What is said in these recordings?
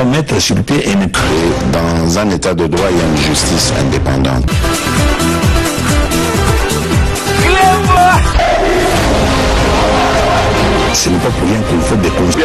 doit mettre sur pied une... Dans un état de droit, il y a une justice indépendante. Ce n'est pas pour rien qu'il faut des conseils.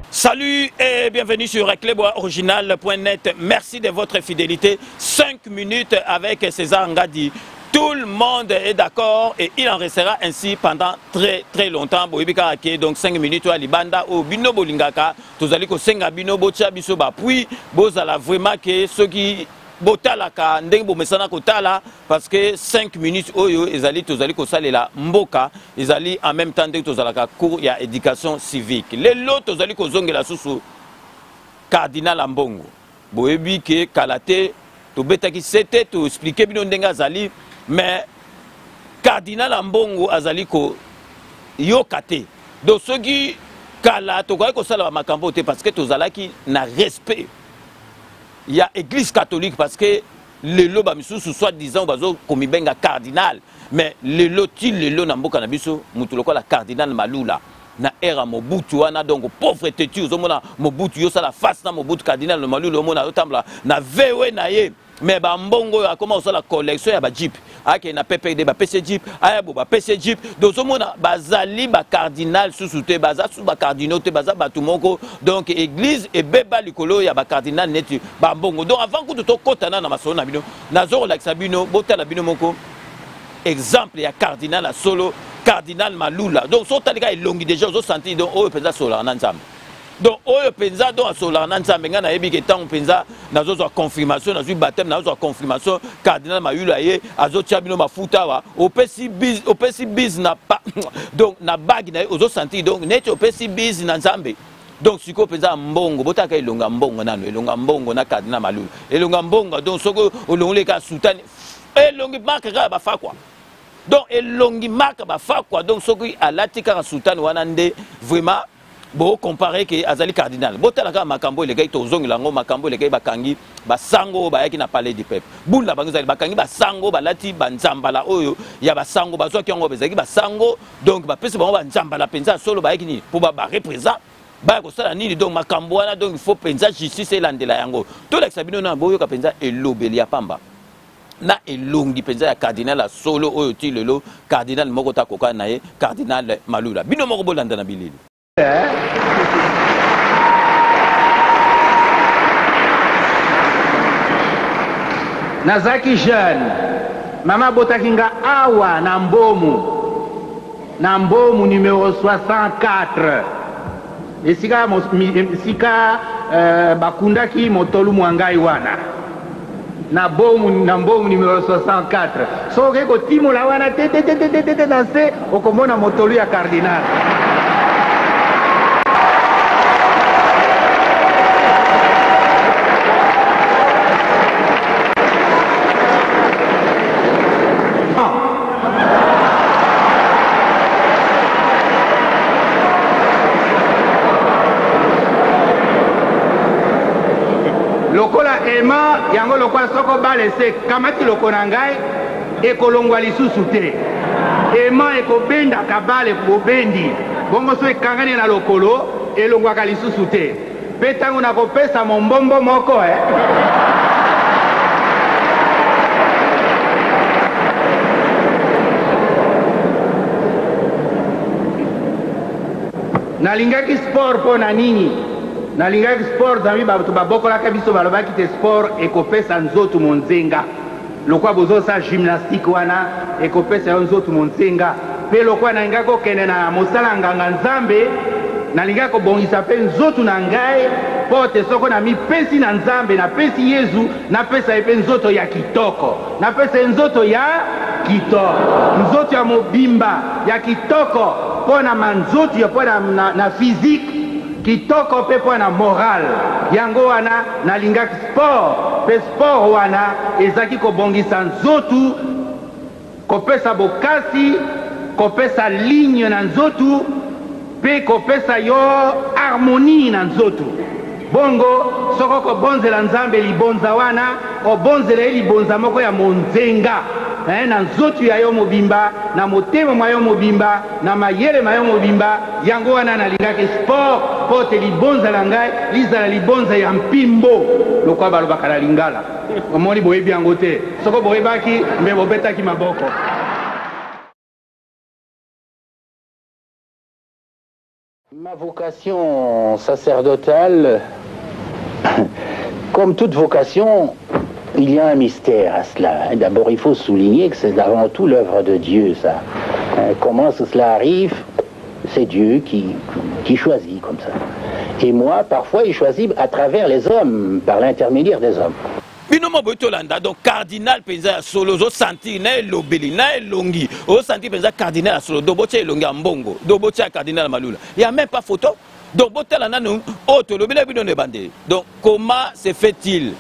Salut et bienvenue sur Clébois-original.net. Merci de votre fidélité. 5 minutes avec César Ngadi. Tout le monde est d'accord et il en restera ainsi pendant très longtemps. Donc 5 minutes à Libanda au Bino Bolingaka. Tous allez que Senga Bino Bocha Bisoba. Puis, Bozala vraiment que ceux qui botalaka ndenge bomesana kotala parce que 5 minutes oyo ezali tozali kosalela mboka ezali en même temps ndenge tozalaka cours ya éducation civique lelo tozali kozongela susu cardinal Ambongo boyebi ke kalate tobetaki sete to expliquer bino ndenge azali mais cardinal Ambongo azali ko yokate donc soki kala tokoki kosala makambo te parce que tozalaki na respect. Il y a l'église catholique parce que le lot bamisusu soit disant bazo komibenga cardinal mais le lot il le lot na mboka na biso mutu lokola cardinal Malula na era Mobutu wana donc pauvreté tu ozomona Mobutu yo sala face na Mobutu cardinal Malula omona otambla na vewe na ye mais ba mbongo a commencé la collection ya ba jeep ake na PPD ba PC jeep aya bo ba PC jeep donc omona bazali ba cardinal sous-souté baza sous ba cardinaux te baza batu moko donc église et beba likolo ya ba cardinal netu ba mbongo donc avant que to kotana na masolo na bino nazoro la sabino botala bino moko exemple ya cardinal a solo cardinal Malula donc so talika elongi déjà zo senti donc o penza sola na nzambe. Donc, oyo penza do asola nanza menga na yebi ke tant penza nazo zo confirmation nazo baptême nazo confirmation cardinal Malula ye azo tiabino mafuta wa opesi biz na pa donc na bag na ozo senti donc net opesi biz na nzambe. Donc siko penza mbongo botaka elonga mbongo nano elonga mbongo na cardinal Malula elonga mbongo donc soko olongole ka sultani elongi marque ka ba fa quoi. Donc elongi marque ba fa quoi donc soko alati ka sultani wana nde vraiment bo comparer que azali cardinal botalaka makambo le gars tozongi lango makambo le gars bakangi basango bayaki na palais du peuple bula bangizali bakangi basango balati banzambala oyo ya basango bazwaki yango bezaki basango donc bapesi bango banzambala penza solo bayaki ni pour ba représenter ba ko sala nini donc makambo wana donc il faut penza justice elandela yango to la sabino na boyo ka penza elobeli ya pamba na elongi penza ya cardinal a solo oyo ti lelo cardinal moko ta koka na ye cardinal Malula bino moko bolanda na bilili. Nazaki jeune mama botakinga awa na mbomu numéro 64 esika bakundaki motolu mwangai wana na mbomu numéro 64 soke kotimola wana tete na se okomona motolu ya cardinal. Lokola ema yango lokola soko balese kamati lokona ngai ekolongwa lisusu te ema ekobenda kabale bobendi bongo so ekangani na lokolo elongwaka lisusu te pe tango nakopesa mombombo moko nalingaki sport po na nini nalingaki sport zami bato babokolaka biso balobaki te sport ekopesa nzoto monzenga lokwa bozosa gymnastique wana ekopesa yo nzoto monzenga pe lokwa nalingaki kokende na mosala nganga nzambe nalingaki kobongisa mpe nzoto na ngai po te soko na mipesi na nzambe napesi yezu napesa ye mpe nzoto ya kitoko napesa ye nzoto ya kitoko nzoto ya mobimba ya kitoko mpo na manzoto ya mpo na physique kitoko pe po na moral yango wana nalingaki sport pe sport wana ezaki kobongisa nzoto kopesa bokasi kopesa ligne na nzoto pe kopesa yo harmonie na nzoto. Bongo soko ko bonzela nzambe libonza wana obonzela libonza moko ya monzenga na nzoto ya yo mobimba na motema mwa yo mobimba na mayele ma yo mobimba yango wana nalingaki sport po te libonza la ngai lizala libonza ya mpimbo lokwa balobaka na lingala omoni boyebi yango te soko boyebaki mbe bobetaki maboko. Ma vocation sacerdotale, comme toute vocation, il y a un mystère à cela. D'abord, il faut souligner que c'est avant tout l'œuvre de Dieu, ça. Comment cela arrive? C'est Dieu qui choisit comme ça. Et moi, parfois, il choisit à travers les hommes, par l'intermédiaire des hommes. Binomo Botolanda, donc cardinal penza solo zo santi na lobeli na longi o santi penza cardinal solo do boche longi ambongo do boche cardinal malula il y a même pas photo donc botelanda nous auto lobela bino ne bande. Donc comment se fait-il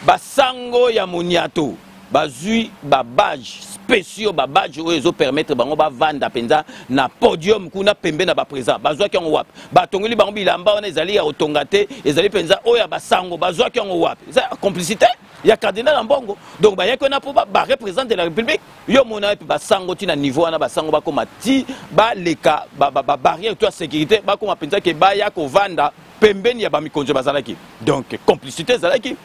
basango ya moniato bazui babage spéciaux babage oyo permettre bango ba vanda penza na podium kuna pembe na ba présent bazwa ki ngo wap batongoli bango bilamba on ezali ya otongate ezali penza oyo basango bazwa ki ngo wap c'est complicité ya cardinal mbongo. Donc ba yeko na po ba représenter la république yo mona pe basango ti na niveau na basango ba koma ti ba leka ba barrière to sécurité ba koma penza ke ba ya ko vanda pembeni ya ba mikonjo bazalaki. Donc complicité zalaki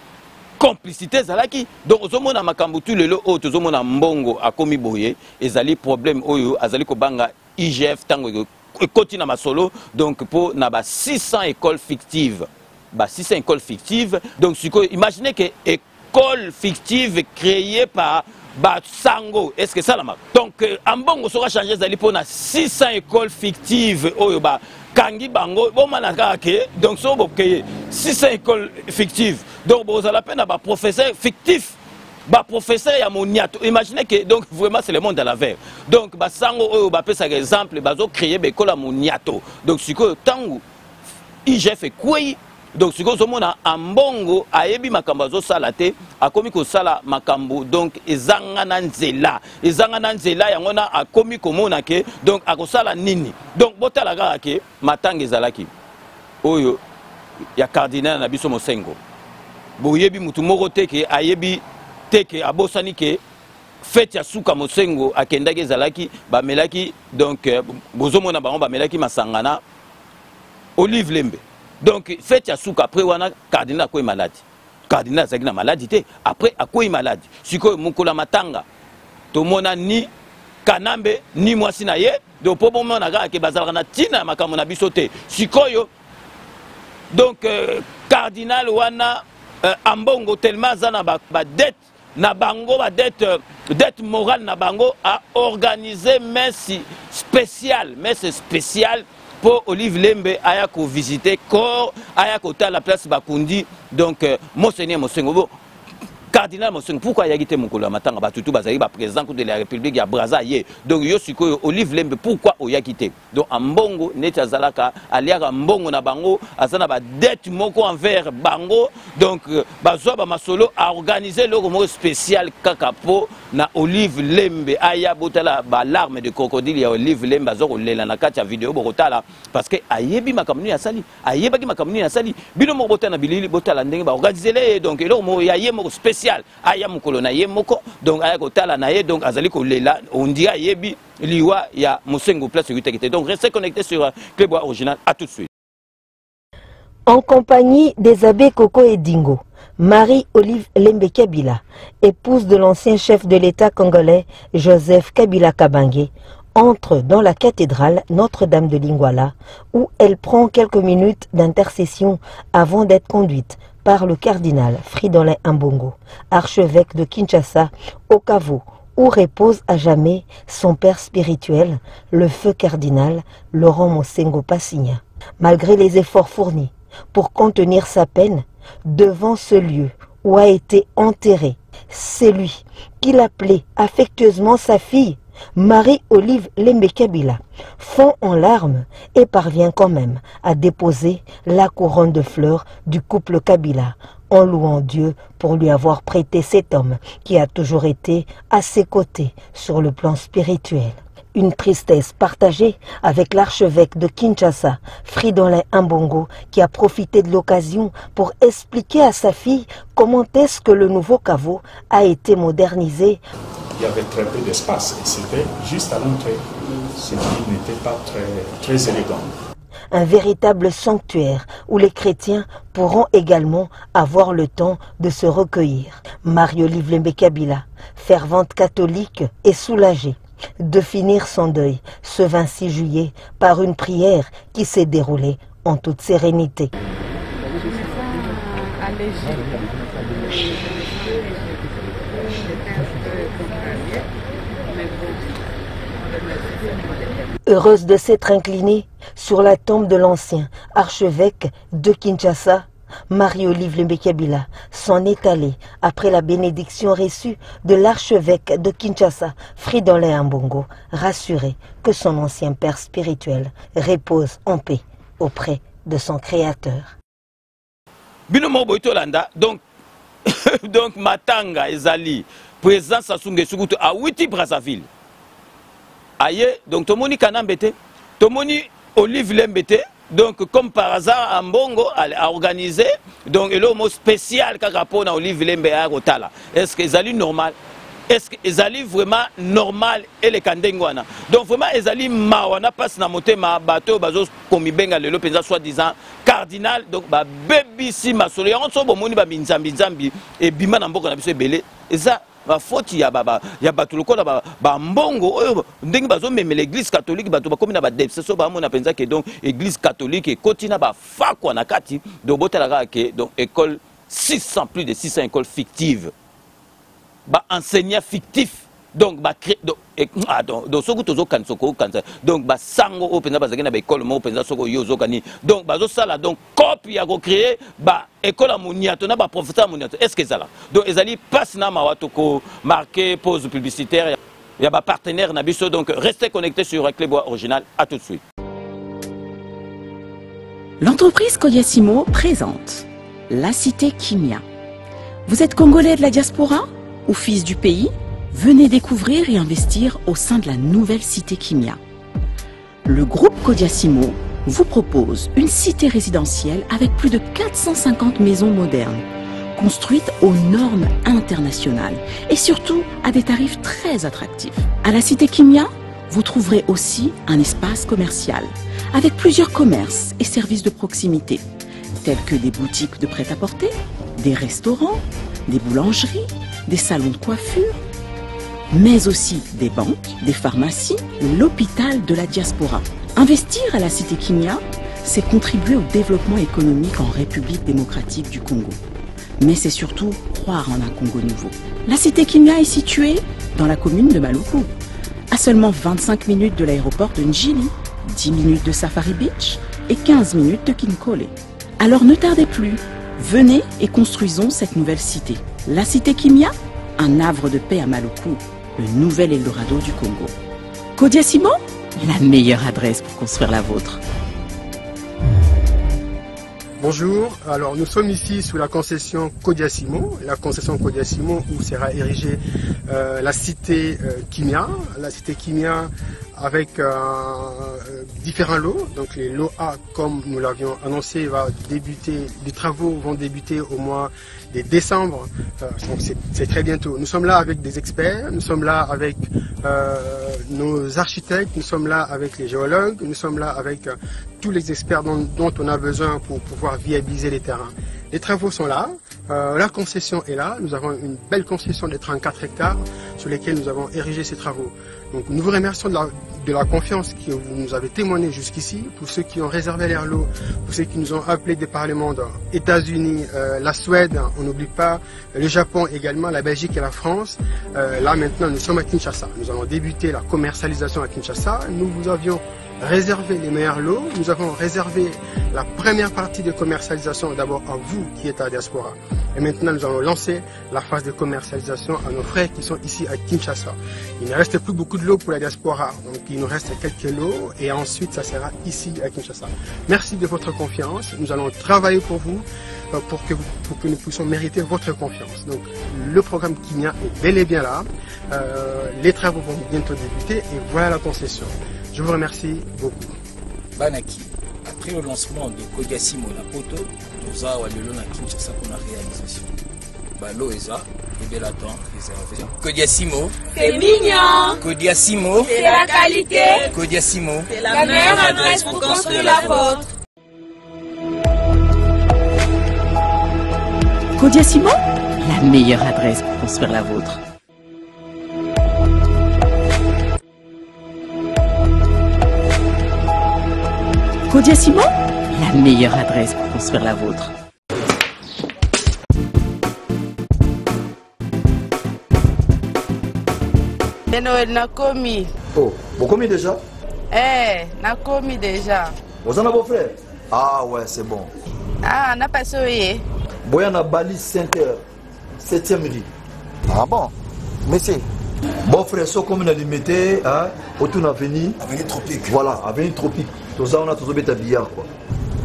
complicité zalaki. Donc ozomona makambo tu lelo o tozomona mbongo akomi boye ezali problème oyo azali ko banga IGF tango ekoti na masolo. Donc pour na ba 600 écoles fictives ba 600 écoles fictives. Donc imaginez que école fictive créée par Batsango, est-ce que ça la marque? Donc ambongo sera changé zali pour na 600 écoles fictives oyo ba kangi bango bon manaka ke donc so bo créer 600 écoles fictives. Donc vous allez peine à professeur fictif ba professeur ya moniato. Imaginez que donc vraiment c'est le monde à l'envers. Donc ba sango oyo ba pesa exemple bazo créer be école moniato. Donc siko tango IGF fait quoi? Donc si vous avez un mbongo ayebi makambo zo salate akomi ko sala makambo donc ezangana nzela yangona akomi komona ke donc akosala nini. Donc botala kaka ke matanga ezalaki oyo ya cardinal na biso mosengo boyebi mutu moko teke ayebi teke abosani ke fete ya suka mosengo akendaki ezalaki bamelaki donc bozomona bango bamelaki masangana Olive Lembe. Donc, faites ya souka après wana cardinal a quoi maladie. Cardinal a une maladie après a quoi maladie. Si quoi mukola matanga. To mona ni kanambe ni mwasi na ye. Donc pour moment na ga ke bazala na tina makamona bisote. Si quoi yo. Donc cardinal wana ambongo tellement zana ba dette na bango ba dette morale na bango a organisé messe spéciale pour Olive Lembe aya ko visiter corps aya ko ta la place Bakundi. Donc Monseigneur Mosengo cardinal Mosengo pourquoi ya gité mukolo matanga batutu bazali ba président de la République ya Brazzaville. Donc yo siko Olive Lembe pourquoi oya gité. Donc ambongo neti azalaka aliaka mbongo na bango azana ba dette moko envers bango. Donc bazwa ba masolo a organiser le mot spécial kakapo na Olive Lembe aya botala ba larme de crocodile ya Olive Lembe azoko lela na kati ya vidéo botala parce que ayebi makamuni ya sali ayebaki makamuni ya sali bino mo botana bilili botala ndenge ba organiser le donc elo mo ya yemo spécial aya mukolo na yemoko donc aya kotala na ye donc azali ko lela on dit ayebi liwa ya Mosengo place utekete. Donc restez connectés sur Clébois Original. À tout de suite. En compagnie des abbés Coco et Dingo, Marie-Olive Lembe Kabila, épouse de l'ancien chef de l'État congolais Joseph Kabila Kabange, entre dans la cathédrale Notre-Dame de Lingwala, où elle prend quelques minutes d'intercession avant d'être conduite par le cardinal Fridolin Ambongo, archevêque de Kinshasa, au caveau, où repose à jamais son père spirituel, le feu cardinal Laurent Mosengo Passigna. Malgré les efforts fournis pour contenir sa peine, devant ce lieu où a été enterré celui qu'il appelait affectueusement sa fille, Marie-Olive Lembe Kabila, fond en larmes et parvient quand même à déposer la couronne de fleurs du couple Kabila en louant Dieu pour lui avoir prêté cet homme qui a toujours été à ses côtés sur le plan spirituel. Une tristesse partagée avec l'archevêque de Kinshasa, Fridolin Ambongo, qui a profité de l'occasion pour expliquer à sa fille comment est-ce que le nouveau caveau a été modernisé. Il y avait très peu d'espace et c'était juste à l'entrée, ce qui n'était pas très élégant. Un véritable sanctuaire où les chrétiens pourront également avoir le temps de se recueillir. Marie-Olive Lembe-Kabila, fervente catholique, est soulagée de finir son deuil ce 26 juillet par une prière qui s'est déroulée en toute sérénité. Heureuse de s'être inclinée sur la tombe de l'ancien archevêque de Kinshasa, Marie-Olive Lembe-Kabila s'en est allée après la bénédiction reçue de l'archevêque de Kinshasa, Fridolin Ambongo, rassurée que son ancien père spirituel repose en paix auprès de son créateur. Binomo Boitolanda, donc Matanga Ezali, président Sassou Nguesso à Witi Brazzaville. Aïe, donc Tomoni Kanambete, Tomoni Olive Lembete. Donc, comme par hasard, Ambongo a organisé donc, le mot spécial quand on a Olive Lembe à Rotala. Est-ce que c'est normal? Est-ce que c'est vraiment normal et les Kandengwana? Donc, vraiment, c'est mawana passe na moté ma bateau, bazo komi benga le penza soi-disant cardinal. Donc, ba baby si ma solo. On so bomoni ba binzambi zambi et bima na mboko na biso belé. Et ça. La faute ya bato lokola ba mbongo ndenge bazo meme l'église catholique bato ba comme na ba déception ba mona penza que donc église catholique et continue ba fakwa na kati do botala ke donc école 600 plus de 600 écoles fictives ba enseignants fictifs donc ba donc soko tozo kan soko kanza donc ba sango o penza ba zakena ba école mo penza soko yozo kani donc bazo sala donc copie ya ko créer ba école à Mouniato, na ba professeur Mouniato. Est-ce que ça là? Donc ezali passe na mawatoko marqué pause publicitaire. Il y a ba partenaire na biso donc restez connectés sur Reclebois Original. À tout de suite. L'entreprise Kodiasimo présente la cité Kimia. Vous êtes congolais de la diaspora ou fils du pays? Venez découvrir et investir au sein de la nouvelle cité Kimia. Le groupe Kodiasimo vous propose une cité résidentielle avec plus de 450 maisons modernes, construites aux normes internationales et surtout à des tarifs très attractifs. À la cité Kimia, vous trouverez aussi un espace commercial avec plusieurs commerces et services de proximité, tels que des boutiques de prêt-à-porter, des restaurants, des boulangeries, des salons de coiffure, mais aussi des banques, des pharmacies, l'hôpital de la diaspora. Investir à la cité Kimia, c'est contribuer au développement économique en République démocratique du Congo. Mais c'est surtout croire en un Congo nouveau. La cité Kimia est située dans la commune de Maluku, à seulement 25 minutes de l'aéroport de Njili, 10 minutes de Safari Beach et 15 minutes de Kinkole. Alors ne tardez plus, venez et construisons cette nouvelle cité. La cité Kimia, un havre de paix à Maluku, le nouvel Eldorado du Congo. Kodiasimo, la meilleure adresse pour construire la vôtre. Bonjour, alors nous sommes ici sous la concession Kodiasimo, où sera érigée la cité Kimia. La cité Kimia avec différents lots. Donc les lots A, comme nous l'avions annoncé, les travaux vont débuter au mois de décembre. Donc c'est très bientôt. Nous sommes là avec des experts, nous sommes là avec nos architectes, nous sommes là avec les géologues, nous sommes là avec tous les experts dont on a besoin pour pouvoir viabiliser les terrains. Les travaux sont là, la concession est là, nous avons une belle concession de 34 hectares sur lesquels nous avons érigé ces travaux. Donc nous vous remercions de la confiance que vous nous avez témoignée jusqu'ici, pour ceux qui ont réservé leur lot, pour ceux qui nous ont appelés des par le monde, États-Unis, la Suède, on n'oublie pas, le Japon également, la Belgique et la France. Là maintenant nous sommes à Kinshasa, nous allons débuter la commercialisation à Kinshasa, nous vous avions réservé les meilleurs lots, nous avons réservé La première partie de commercialisation est d'abord à vous qui êtes à la diaspora. Et maintenant, nous allons lancer la phase de commercialisation à nos frères qui sont ici à Kinshasa. Il ne reste plus beaucoup de lots pour la diaspora. Donc, il nous reste quelques lots et ensuite, ça sera ici à Kinshasa. Merci de votre confiance. Nous allons travailler pour vous, pour que nous puissions mériter votre confiance. Donc, le programme Kimia est bel et bien là. Les travaux vont bientôt débuter et voilà la concession. Je vous remercie beaucoup. Banaki, après le lancement de Kodiasimo na Poto, nous avons le na Kinshasa pour la réalisation. Balo Eza, et bel attend, réservé. Kodiasimo, c'est mignon. Kodiasimo, c'est la qualité. Kodiasimo, c'est la meilleure adresse pour construire la vôtre. Kodiasimo, la meilleure adresse pour construire la vôtre. Kodiasimo, la meilleure adresse pour construire la vôtre. Noël n'a commis. Oh, vous commis déjà? N'a commis déjà. Vous en avez beau frère? Ah ouais, c'est bon. Ah, n'a pas sauvé. Boyana Bali Center, 7e rue. Ah bon? Monsieur. Bon frère, ce comme on a limité, hein, autour de l'avenue. Avenue Tropique. Voilà, avenue Tropique. Tout ça, on a tous les billard quoi.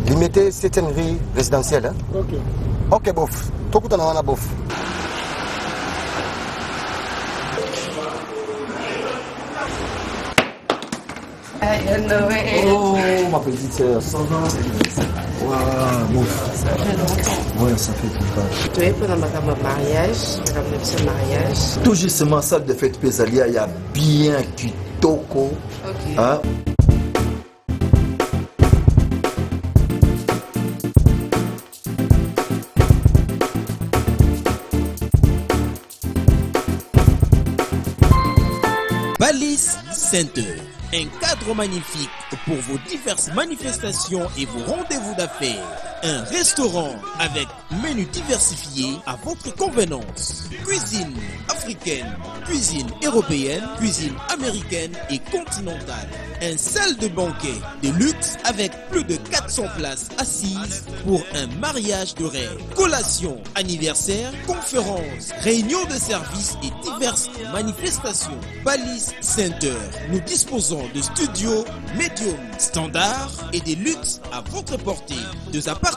Limité 7e rue résidentielle, hein? Ok. Ok, bof. Tout le monde a bof. Oh, ma petite sœur, ça va? Waouh, bon. Ouais, ça fait tout ça. Tu es pour un mariage, Tout justement, salle de fête Pésalia, il y a bien kitoko. Ok. Hein? Balise Center, un cadre magnifique pour vos diverses manifestations et vos rendez-vous d'affaires. Un restaurant avec menu diversifié à votre convenance. Cuisine africaine, cuisine européenne, cuisine américaine et continentale. Un salle de banquet de luxe avec plus de 400 places assises pour un mariage de rêve. Collation, anniversaire, conférences, réunions de services et diverses manifestations. Balise Center. Nous disposons de studios médium standard et des luxe à votre portée. Deux appartements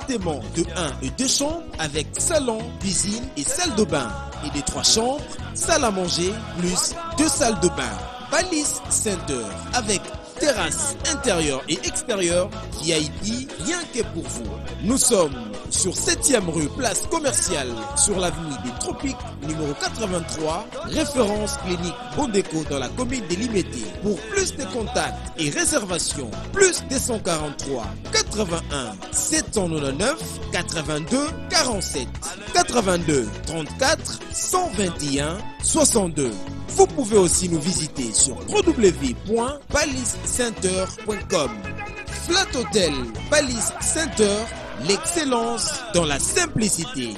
de 1 et 2 chambres avec salon, cuisine et salle de bain. Et des 3 chambres, salle à manger plus 2 salles de bain. Balise Center avec terrasse intérieure et extérieure, VIP, rien que pour vous. Nous sommes sur 7e rue, place commerciale, sur l'avenue des Tropiques, numéro 83, référence clinique Bondeko dans la commune de Limete. Pour plus de contacts et réservations, plus 243 81 799 82 47 82 34 121 62. Vous pouvez aussi nous visiter sur www.balisecenter.com. Flat Hotel Balise Center, l'excellence dans la simplicité.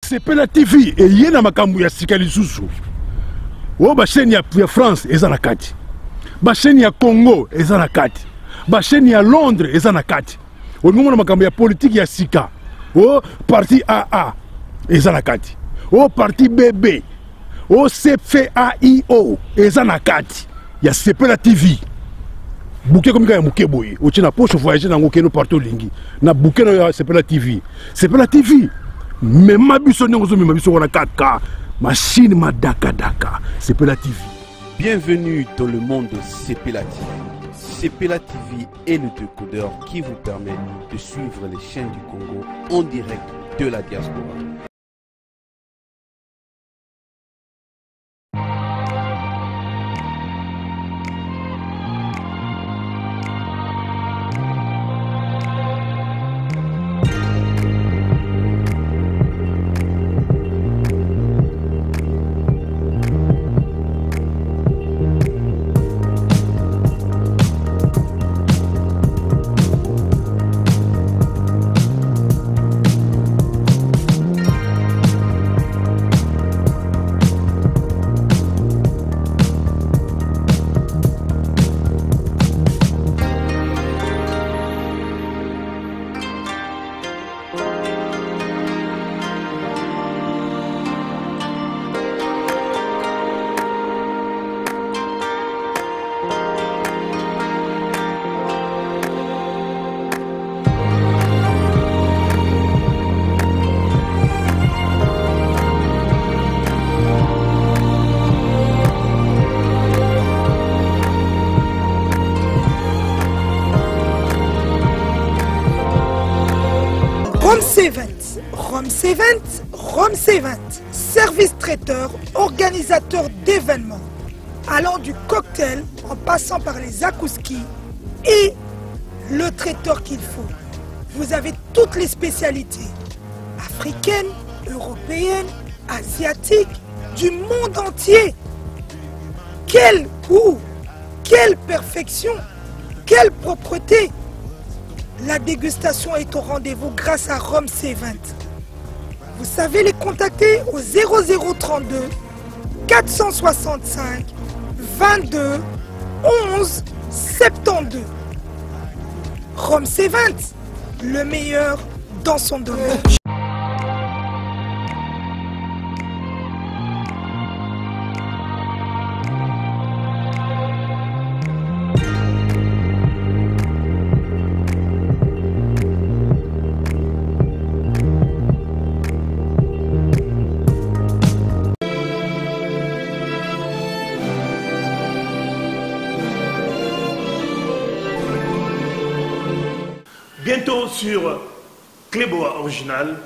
Sepela TV et yena makambu ya sika lisusu. O ba chaîne ya France eza na kati. Ba chaîne ya Congo eza na kati. Ba chaîne ya Londres eza na kati. O ngomona makambu ya politique ya sika. O parti AA eza na kati. O parti BB. O CFAIO eza na kati. Ya Sepela TV. Bouquet comme ya muke boye. O tina poche voyager na ngokeno partout lingi. Na bouquet na Sepela TV. Sepela TV. Mais ma biso n'engozo mais ma biso on a 4K machine ma daka Sepela TV. Bienvenue dans le monde de Sepela TV. Sepela TV est le décodeur qui vous permet de suivre les chaînes du Congo en direct de la diaspora. Rome C20, Rome C20, Rome C20, service traiteur, organisateur d'événements, allant du cocktail en passant par les akouskis et le traiteur qu'il faut. Vous avez toutes les spécialités, africaines, européennes, asiatiques, du monde entier. Quel goût, quelle perfection, quelle propreté. La dégustation est au rendez-vous grâce à Rome C20. Vous savez les contacter au 0032 465 22 11 72. Rome C20, le meilleur dans son domaine. Bientôt sur Cléboa Original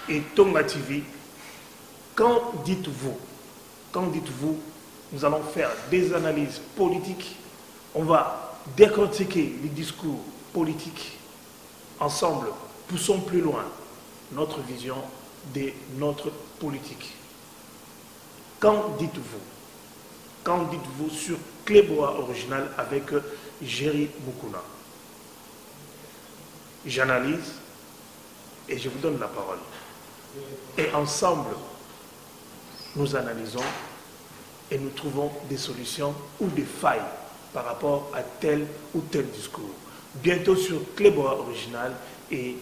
et Tonga TV, quand dites-vous, nous allons faire des analyses politiques, on va décortiquer les discours politiques. Ensemble, poussons plus loin notre vision de notre politique. Quand dites-vous sur Cléboa Original avec Jerry Mukuna. J'analyse et je vous donne la parole. Et ensemble, nous analysons et nous trouvons des solutions ou des failles par rapport à tel ou tel discours. Bientôt sur Cléboa Original et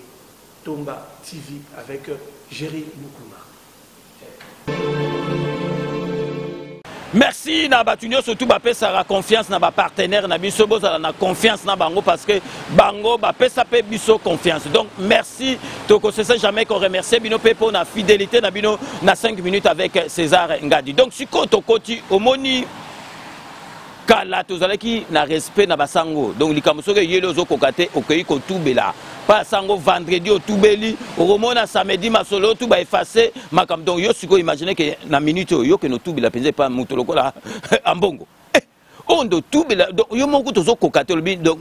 Tonga TV avec Jerry Mukuna. Merci na batunyo surtout bapesa la confiance na ba partenaire na biso bozala na confiance na bango parce que bango bapesa pe biso confiance. Donc merci toko c'est jamais qu'on remercie bino pe pour na fidélité na bino na 5 minutes avec César Ngadi. Donc si koti omoni kala tozalaki na respect na basango. Donc likambo soke yelo zo kokate okeyi ko tubela. Pas sango vendredi au Toubeli, au Romona samedi masolo tout ba effacé makam donc yo siko imaginer que na minute yo que no Toubela penze pas mutoloko la ambongo. On do Toubela donc yo moko tozo kokate lobi donc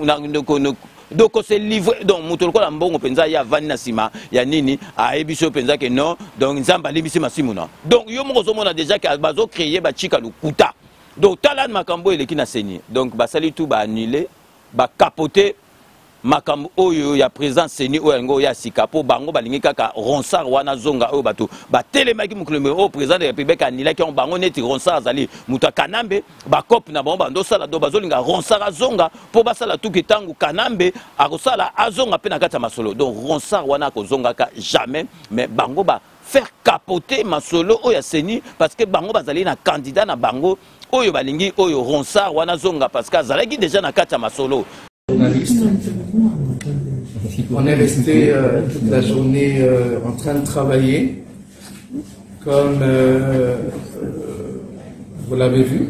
donc c'est livré donc mutoloko la mbongo penza ya vanina sima ya nini a ebiso penza que non donc nzamba libisi masimuna. Donc yo moko zo mona déjà que bazo créer ba chika lukuta. Donc talane makambo eleki na seni. Donc ba sali tout ba annuler, ba capoter makambo oyo ya présence seni oyo ngo ya sikapo bango balingi kaka ronsar wana zonga oyo bato ba telemaki mukule o président de la République anila ki on bango neti ronsar zali muta kanambe ba cop na bango bando sala do bazolinga ronsar azonga po basala tuki tangu kanambe akosala azonga pe na kata masolo donc ronsar wana ko zonga ka jamais mais bango ba faire capoter masolo oyo ya seni parce que bango bazali na candidat na bango oyo balingi oyo ronsar wana zonga parce que azalaki déjà na kata masolo. On est resté toute la journée en train de travailler, comme vous l'avez vu.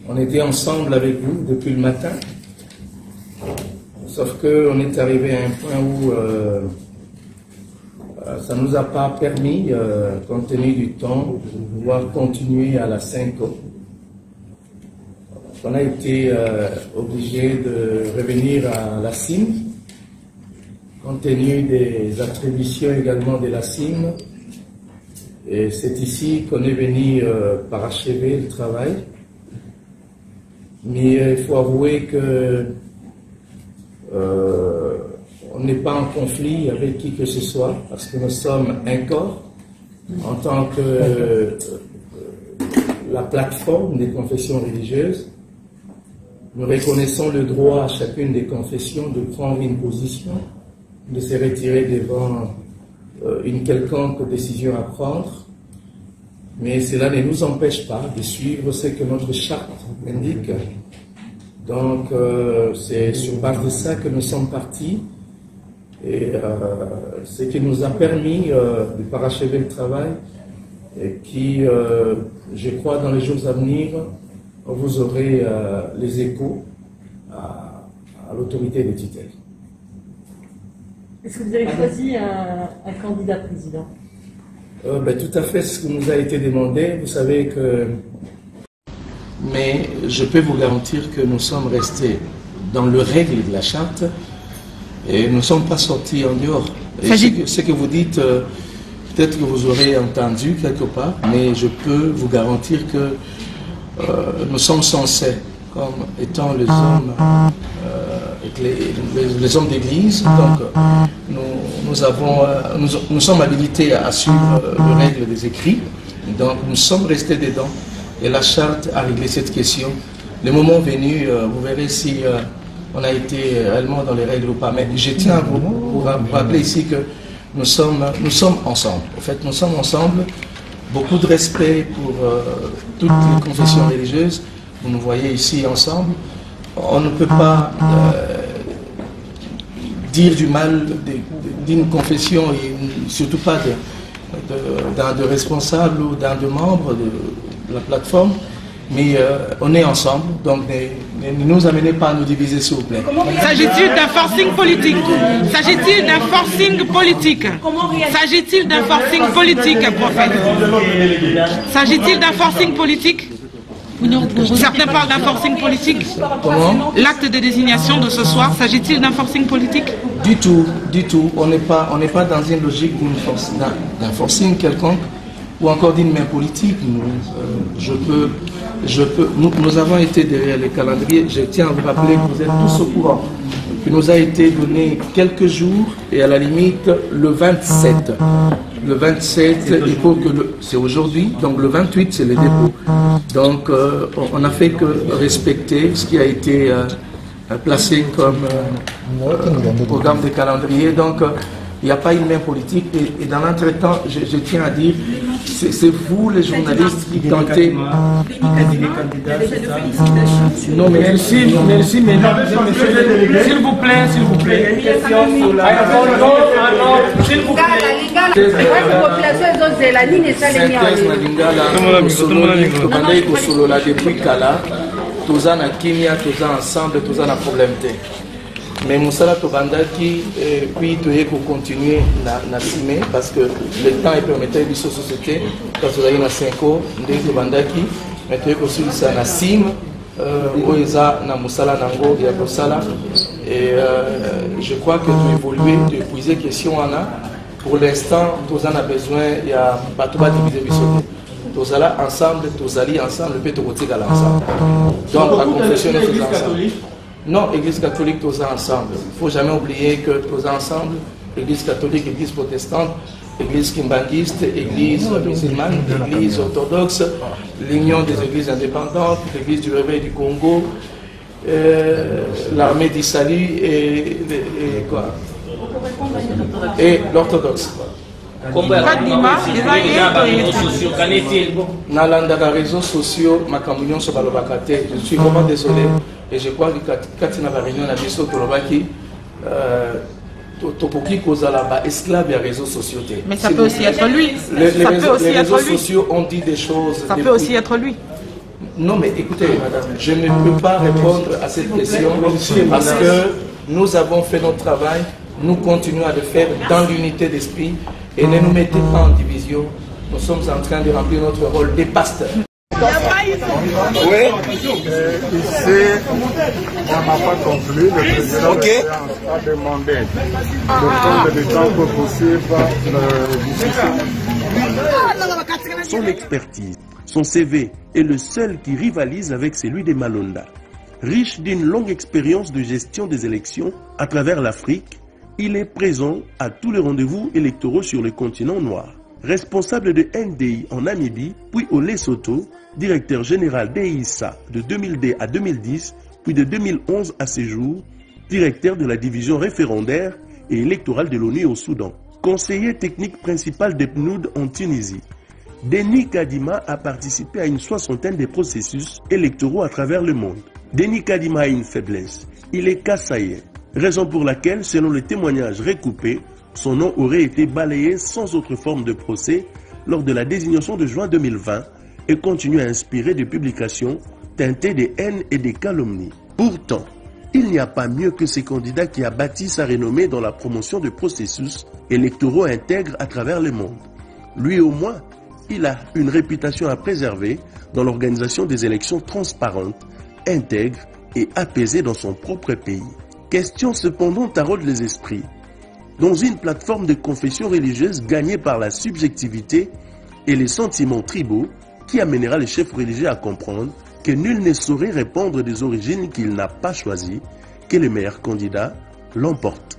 On était ensemble avec vous depuis le matin, sauf qu'on est arrivé à un point où ça ne nous a pas permis, compte tenu du temps, de pouvoir continuer à la 5 ans. On a été obligé de revenir à la CIM, compte tenu des attributions également de la CIM. Et c'est ici qu'on est venu parachever le travail. Mais il faut avouer que on n'est pas en conflit avec qui que ce soit, parce que nous sommes un corps en tant que la plateforme des confessions religieuses. Nous reconnaissons le droit à chacune des confessions de prendre une position, de se retirer devant une quelconque décision à prendre, mais cela ne nous empêche pas de suivre ce que notre charte indique. Donc c'est sur base de ça que nous sommes partis, et ce qui nous a permis de parachever le travail, et qui, je crois, dans les jours à venir, vous aurez les échos à l'autorité des tutelles. Est-ce que vous avez choisi un candidat président? Tout à fait, ce qui nous a été demandé. Vous savez que... Mais je peux vous garantir que nous sommes restés dans le règle de la charte et nous ne sommes pas sortis en dehors. Et ce que vous dites, peut-être que vous aurez entendu quelque part, mais je peux vous garantir que nous sommes censés, comme étant les hommes, les hommes d'église, donc nous sommes habilités à suivre les règles des écrits, donc nous sommes restés dedans et la charte a réglé cette question. Le moment venu, vous verrez si on a été réellement dans les règles ou pas, mais je tiens à vous rappeler ici que nous sommes ensemble. En fait, nous sommes ensemble, beaucoup de respect pour toutes les confessions religieuses, vous nous voyez ici ensemble. On ne peut pas dire du mal d'une confession et surtout pas d'un de responsable ou d'un de membre de la plateforme, mais on est ensemble, donc ne nous amenez pas à nous diviser s'il vous plaît. S'agit-il d'un forcing politique? S'agit-il d'un forcing politique? S'agit-il d'un forcing politique, prophète? S'agit-il d'un forcing politique? Certains parlent d'un forcing politique. L'acte de désignation de ce soir, s'agit-il d'un forcing politique? Du tout, du tout. On n'est pas dans une logique d'un forcing quelconque ou encore d'une main politique. Nous avons été derrière les calendriers. Je tiens à vous rappeler que vous êtes tous au courant. Il nous a été donné quelques jours et à la limite le 27. Le 27, il faut que c'est aujourd'hui, donc le 28 c'est le dépôt. Donc on n'a fait que respecter ce qui a été placé comme programme de calendrier. Donc il n'y a pas une main politique et dans l'entretemps, je tiens à dire, c'est vous les journalistes qui tentez. Non mais merci, mais s'il vous plaît, s'il vous plaît. S'il vous plaît. Depuis Kala, tous en Kimia, tous ensemble, tous en problème. Mais Moussala Tobandaki, puis tu es pour continuer à simer parce que le temps est permettait de société, quand tu as eu 5 ans, de Tobandaki, mais tu es aussi à sim, Oeza, na Moussala Nango, et à Kosala. Et je crois que tu évolues, tu épuises question en a. Pour l'instant, tous en a besoin, il y a pas tout diviser tous allons ensemble, tous allons ensemble, le pétro ensemble. Donc la confession est tous ensemble. Non, Église catholique, tous ensemble. Il ne faut jamais oublier que tous ensemble, Église catholique, Église protestante, Église kimbangiste, Église musulmane, Église orthodoxe, l'Union des Églises indépendantes, l'Église du Réveil du Congo, l'Armée du Salut et quoi? Et l'orthodoxe. Nalandaka réseaux sociaux, ma communion sur Balobakate. Je suis vraiment désolé et je crois que quand il y a une réunion à Bisso Tolobaki, Topoki Kozalaba, esclave des réseaux sociaux. Mais ça peut aussi être lui. Les réseaux sociaux ont dit des choses. Ça peut aussi être lui. Non, mais écoutez, madame, je ne peux pas répondre à cette question parce que nous avons fait notre travail, nous continuons à le faire dans l'unité d'esprit. Et ne nous mettez pas en division. Nous sommes en train de remplir notre rôle des pasteurs. Oui. Ici, on n'a pas conclu. Le président a demandé de prendre le temps pour poursuivre le... Son expertise, son CV est le seul qui rivalise avec celui des Malonda. Riche d'une longue expérience de gestion des élections à travers l'Afrique, il est présent à tous les rendez-vous électoraux sur le continent noir. Responsable de NDI en Namibie, puis au Lesotho, directeur général d'EISA de 2000 à 2010, puis de 2011 à ses jours, directeur de la division référendaire et électorale de l'ONU au Soudan. Conseiller technique principal de PNUD en Tunisie. Denis Kadima a participé à une 60aine de processus électoraux à travers le monde. Denis Kadima a une faiblesse, il est kassaïen. Raison pour laquelle, selon les témoignages recoupés, son nom aurait été balayé sans autre forme de procès lors de la désignation de juin 2020 et continue à inspirer des publications teintées de haine et de calomnie. Pourtant, Il n'y a pas mieux que ces candidats qui a bâti sa renommée dans la promotion de processus électoraux intègres à travers le monde. Lui au moins, il a une réputation à préserver dans l'organisation des élections transparentes, intègres et apaisées dans son propre pays. Question cependant taraude les esprits. Dans une plateforme de confession religieuse gagnée par la subjectivité et les sentiments tribaux, qui amènera les chefs religieux à comprendre que nul ne saurait répondre des origines qu'il n'a pas choisies, que le meilleur candidat l'emporte.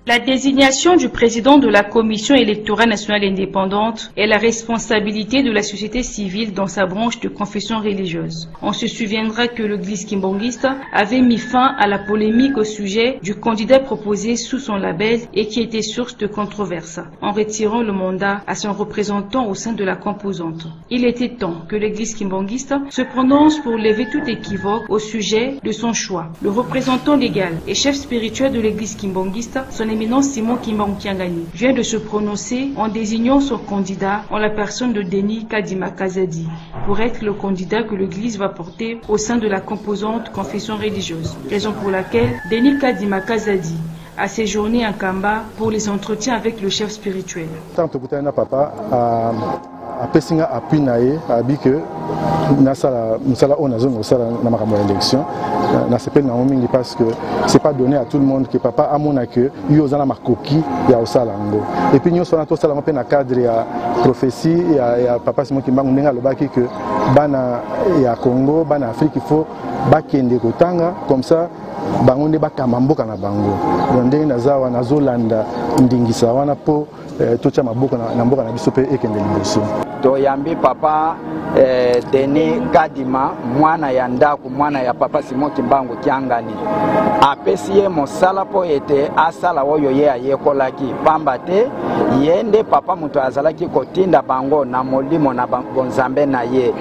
La désignation du président de la Commission électorale nationale indépendante est la responsabilité de la société civile dans sa branche de confession religieuse. On se souviendra que l'église kimbangiste avait mis fin à la polémique au sujet du candidat proposé sous son label et qui était source de controverse, en retirant le mandat à son représentant au sein de la composante. Il était temps que l'église kimbangiste se prononce pour lever tout équivoque au sujet de son choix. Le représentant légal et chef spirituel de l'église kimbangiste, son éminent Simon Kimbangu Kiangani, vient de se prononcer en désignant son candidat en la personne de Denis Kadima Kazadi pour être le candidat que l'Église va porter au sein de la composante confession religieuse. Raison pour laquelle Denis Kadima Kazadi a séjourné à Kamba pour les entretiens avec le chef spirituel. apesinga appui na ye abi que nasala musala on azonga osala na makambo ya élection na sepeli na mingi parce que c'est pas donné à tout le monde que papa amona que yo ozala makoki ya osala ngo et puis nyonso na to sala mpe na cadre ya prophétie ya papa Simon Kimbangu ndenga lobaki que bana ya Congo bana Afrique il faut bakende kotanga comme ça bango nde bakamba mboka na bango ndenge nazawa nazolanda ndingisa wana po tocha maboko na mboka na biso pe ekende liboso. Toyambi papa Denis Kadima mwana ya ndaku mwana ya papa Simon Kimbangu Kiangani apesi ye mosala po ete asala oyo ye ayekolaki pamba te yende papa muto azalaki kotinda bango na molimo na bonzambe na ye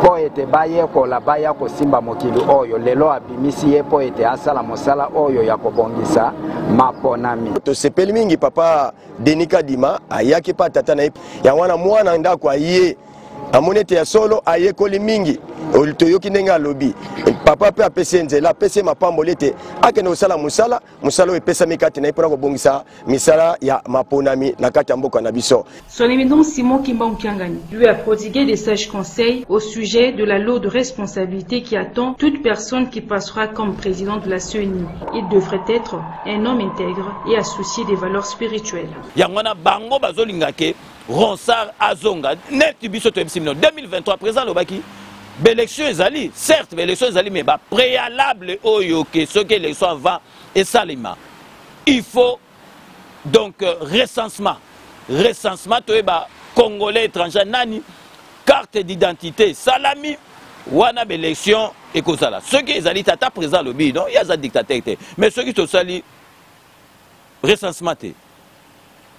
po ete bayekola baya kosimba mokili oyo lelo abimisi ye po ete asala mosala oyo ya kobongisa maponami. Tosepeli mingi papa Denis Kadima ayaki pa tata na ya wana mwana ndako aye amonete ya solo ayekoli mingi toyoki ndenge alobi papa pe apesi nzela apesi mapambo lete akende osala musala musala epesami kati na ye mpona kobongisa misala ya maponami na kati ya mboka na biso. Son éminent Simon Kimbangu Kiangani lui a prodigué des sages conseils au sujet de la lourde responsabilité qui attend toute personne qui passera comme président de la CENI. Il devrait être un homme intègre et associé des valeurs spirituelles. Yangwana bango bazolingake Ronsard Azonga net biso to 2023 présent lobaki l'élection ezali certes l'élection ezali mais ba préalable oyo que ce que l'élection avant et salima il faut donc recensement to ba congolais étranger nani carte d'identité salami wana l'élection et kozala ceux qui ezali tata présent lobi non il y a un dictateur mais ceux qui to sali recensement te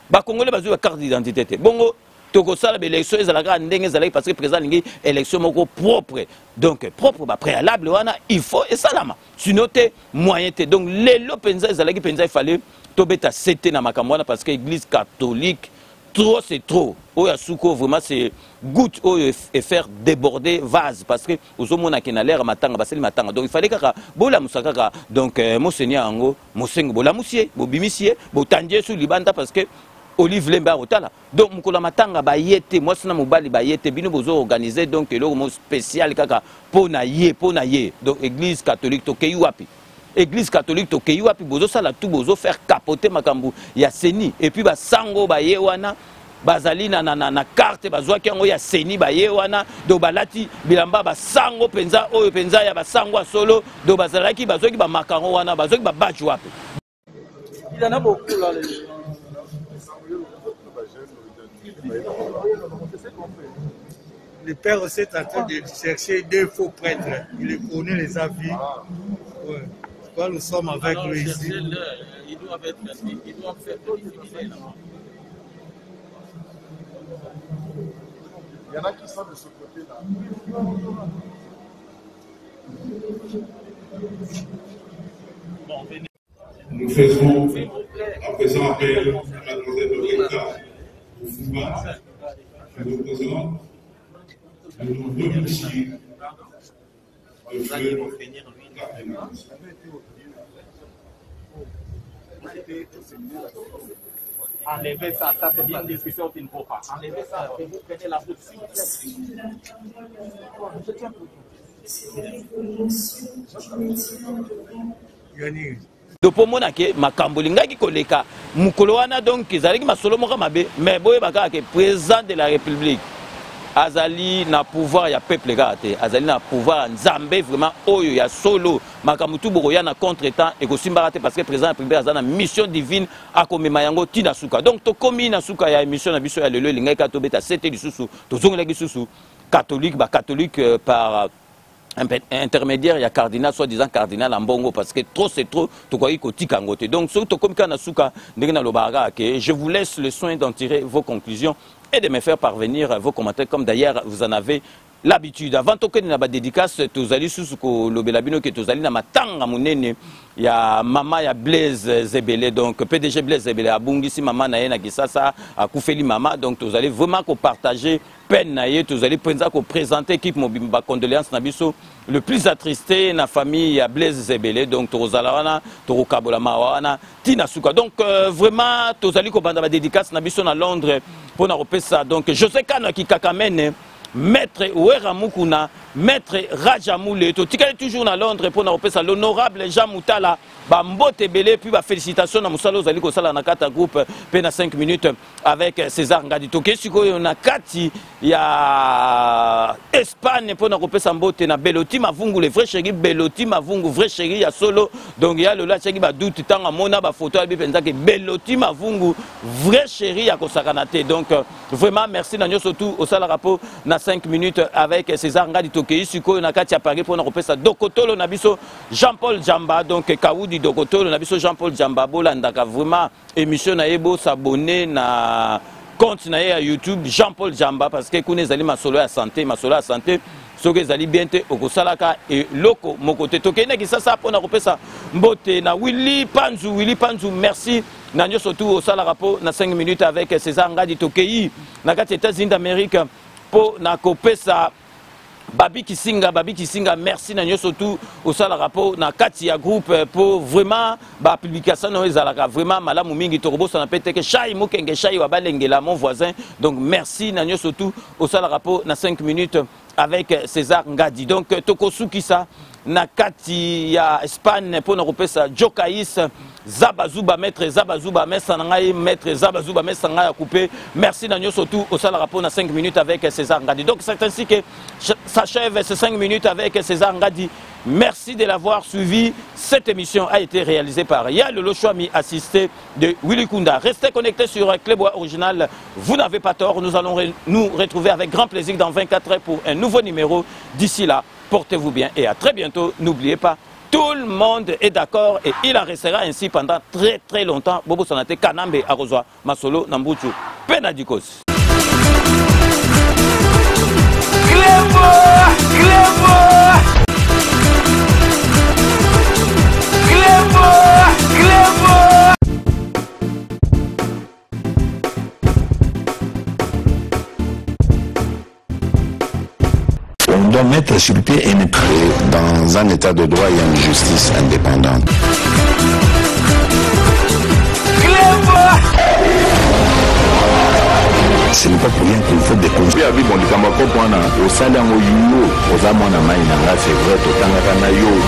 ba congolais bazu ba carte d'identité bongo toko sala l'élection ezalaka ndenge ezalaki parce que président lingi élection moko propre donc propre ba préalable wana il faut et salama sinon te moyen te donc lelo penza ezalaki penza il fallait tobeta cité na makambo wana parce que église catholique trop c'est trop oya suko vraiment c'est goutte oyo et faire déborder vase parce que ozomona ke na l'air matanga baseli matanga donc il fallait kaka bola musaka donc monseigneur ango mosengo bola musie bobimisie botandie sous libanda parce que Olive Lemba Otala. Donc, Moukola Matanga Bayete, moi, c'est Moubali Bayete, Bino Bozo organisé, donc, le mot spécial, Kaka, Ponaye. Donc, Église catholique, Tokeyuapi. Église catholique, Tokeyuapi, Bozo Sala, tout Bozo, faire capoter Makambu, Yaseni. Et puis, Sango Bayewana, Bazali na carte, Bazoa Kiango Yaseni Bayewana, do Balati, Bilamba, Sango Penza, Oyo Penza, Yabasango Solo, do Bazalaki, Bazoki, Bamakaron Wana, Bazoki, Babajuapi. Il y en a beaucoup là. Le père aussi est en train de chercher deux faux prêtres. Il connaît les avis. Ouais. Quand nous sommes avec lui ici. Ils doivent faire difficulté là. Il y en a qui sont de ce côté-là. Nous faisons à présent appel à mademoiselle Loretta Fouba, qui nous présente de nous remercier de feu cardinal. Enlevez ça, ça c'est bien une discussion qu'il ne faut pas. Enlevez ça et vous prenez la route. Dopomona ke makambolinga ki koleka mukolo wana donc ezalaki masolo moko mabe mais boye baka ke président de la République azali na pouvoir ya peuple gate azali na pouvoir nzambe vraiment oyo ya solo makamutu bokoya na contre-temps et kosimba te parce que président de la République azana mission divine akomema yango tina suka donc to komi na suka ya émission na biso ya lelo linga ka tobeta 7 lisusu tozongela kisusu catholique ba catholique par intermédiaire, il y a cardinal, soi-disant cardinal en bongo, parce que trop c'est trop, tu crois qu'il y a un donc, je vous laisse le soin d'en tirer vos conclusions et de me faire parvenir vos commentaires, comme d'ailleurs vous en avez l'habitude. Avant que nous avons dédicace, tous allez sous le belabino que tous allez dans ma tanga monene, il y a maman, il y a Blaise Zebele, donc PDG Blaise Zebele, à Bungisi, maman Naena Kisasa, à Koufeli Mama, donc tous allez vraiment partager peine naie, tous allez présenter équipe Mobimba condoléances Nabiso, le plus attristé na famille à Blaise Zebele, donc Torozalawana, Torokabola Mawana, Tina Souka. Donc vraiment tous allez banda dédicace Nabiso à Londres pour na ça. Donc José Kano qui kakamene Maître Ouera Mukuna, Maître Rajamoule, toujours à Londres pour nous l'honorable Jean Moutala, Bambote Belé, puis félicitations à Moussalo Zaliko Sala Nakata Groupe, peine à 5 minutes avec César Ngadito. Qu'est-ce qu'on a Kati, il y a Espagne pour nous Mbote, na Beloti Mavungu, les vrais chéris, Beloti Mavungu, vrai chéri, il y a solo, donc il y a le Lachegi Badout, tant à Mona, photo à Bipenzake, Beloti Mavungu, vrai chéri à Kosakanate. Donc vraiment merci Nanyo surtout au Salarapo, na 5 minutes avec César Ngadito. Suko nakati Paris pour nous repérer Dokotolo Nabiso Jean-Paul Jamba donc Kaoudi Dokotolo Nabiso Jean-Paul Jamba bolandaka vraiment émission na ebo s'abonner na compte na ya YouTube Jean-Paul Jamba parce que kune zali masolo ya santé soke zali bien te okosalaka et loko mokote tokene ki sasa pour nous repérer mbote na Willy Panzu merci nanyo surtout au sala rapport na 5 minutes avec César Ngadi Tokei nakati États-Unis d'Amérique pour na kopesa Babi Kisinga, merci Nanyo surtout au sala rapport na Katia groupe pour vraiment ba publication no ezalaka vraiment malamu mingi torobo ça n'appelle que Chai Mukenge Chai wa balengela mon voisin donc merci Nanyo surtout au sala rapport na 5 minutes avec César Ngadi donc Tokosuki ça na kati ya Espagne pour nous repérer Jokaïs Zabazuba maître Zabazuba maître Zabazuba Messanga coupé merci Nanyo surtout au sala rapport na 5 minutes avec César Ngadi donc c'est ainsi que s'achève ces 5 minutes avec César Ngadi. Merci de l'avoir suivi. Cette émission a été réalisée par Yal Lochouami, assisté de Willy Kunda. Restez connectés sur Clébois Original. Vous n'avez pas tort. Nous allons nous retrouver avec grand plaisir dans 24 heures pour un nouveau numéro. D'ici là, portez-vous bien et à très bientôt. N'oubliez pas, tout le monde est d'accord et il en restera ainsi pendant très très longtemps. Bobo Sanate, Kanambe, Arozwa, Masolo, Nambuchu, Penadikos. On doit mettre sur pied et mettre dans un état de droit et une justice indépendante. Ce n'est pas pour rien qu'il faut découvrir. Au salaire, au c'est vrai, tout le temps,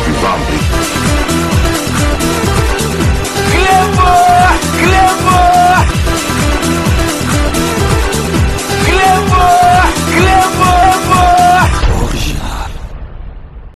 tu vas en